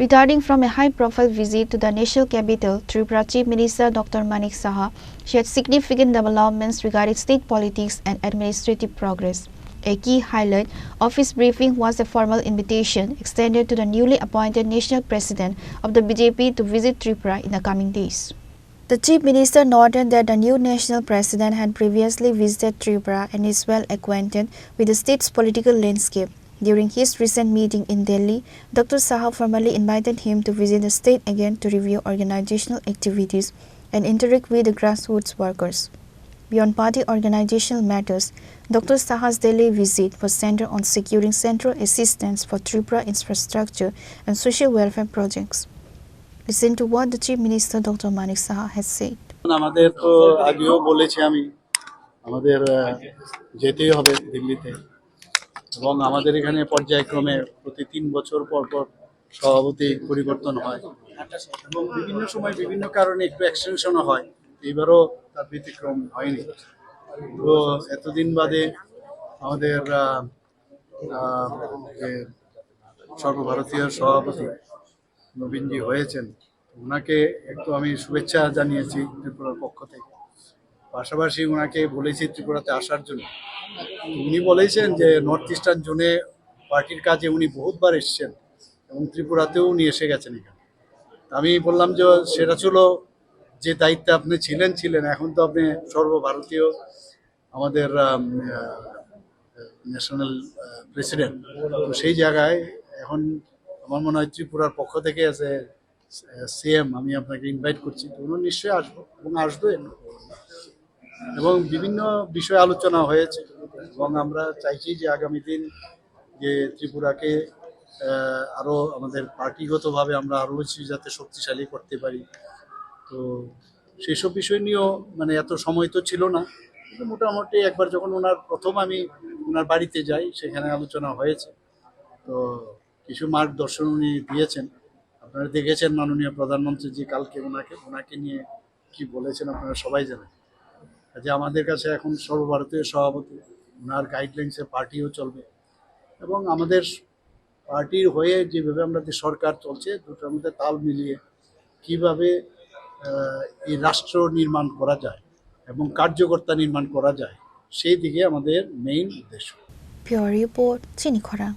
Returning from a high-profile visit to the national capital, Tripura Chief Minister Dr. Manik Saha shared significant developments regarding state politics and administrative progress. A key highlight of his briefing was a formal invitation extended to the newly appointed national president of the BJP to visit Tripura in the coming days. The Chief Minister noted that the new national president had previously visited Tripura and is well acquainted with the state's political landscape. During his recent meeting in Delhi, Dr. Saha formally invited him to visit the state again to review organizational activities and interact with the grassroots workers. Beyond party organizational matters, Dr. Saha's Delhi visit was centered on securing central assistance for Tripura infrastructure and social welfare projects. Listen to what the Chief Minister Dr. Manik Saha has said. আমাদের তো আগেও বলেছি আমি আমাদের যেতেই হবে দিল্লিতে এবং আমাদের এখানে পর্যায়ক্রমে প্রতি 3 বছর পর পর সভাপতি পরিবর্তন হয় এবং বিভিন্ন সময় বিভিন্ন কারণে একটু এক্সটেনশনও হয়। এবারও তার ব্যতিক্রম হয়নি। তো এতদিন বাদে আমাদের যে সর্বভারতীয় সভাপতি নবীনজি হয়েছেন, ওনাকে একটু আমি শুভেচ্ছা জানিয়েছি ত্রিপুরার পক্ষ থেকে। পাশাপাশি ওনাকে বলেছি ত্রিপুরাতে আসার জন্য। উনি বলেছেন যে নর্থ ইস্টার্ন জোনে পার্টির কাজে উনি বহুতবার এসেছেন এবং ত্রিপুরাতেও উনি এসে গেছেন এখানে। আমি বললাম যে সেটা ছিল যে দায়িত্বে আপনি ছিলেন, এখন তো আপনি সর্বভারতীয় আমাদের ন্যাশনাল প্রেসিডেন্ট। তো সেই জায়গায় এখন আমার মনে হয় ত্রিপুরার পক্ষ থেকে আছে সিএম আমি আপনাকে ইনভাইট করছি। তো উনি নিশ্চয়ই আসবো এবং আসবে এবং বিভিন্ন বিষয়ে আলোচনা হয়েছে এবং আমরা চাইছি যে আগামী দিন যে ত্রিপুরাকে আরও আমাদের পার্টিগতভাবে আমরা আরও বেশি যাতে শক্তিশালী করতে পারি। তো সেসব বিষয় নিয়েও মানে এত সময় তো ছিল না, কিন্তু মোটামুটি একবার যখন প্রথম আমি ওনার বাড়িতে যাই সেখানে আলোচনা হয়েছে। তো কিছু মার্গদর্শন উনি দিয়েছেন। আপনারা দেখেছেন মাননীয় প্রধানমন্ত্রী জি কালকে ওনাকে নিয়ে কি বলেছেন আপনারা সবাই জানেন। যে আমাদের কাছে এখন সর্বভারতীয় সভাপতি, ওনার গাইডলাইন্সে পার্টিও চলবে এবং আমাদের পার্টির হয়ে যেভাবে আমাদের সরকার চলছে দুটোর মধ্যে তাল মিলিয়ে কিভাবে এই রাষ্ট্র নির্মাণ করা যায় এবং কার্যকর্তা নির্মাণ করা যায় সেই দিকে আমাদের মেইন উদ্দেশ্য। Pure Report, চিনিখরা।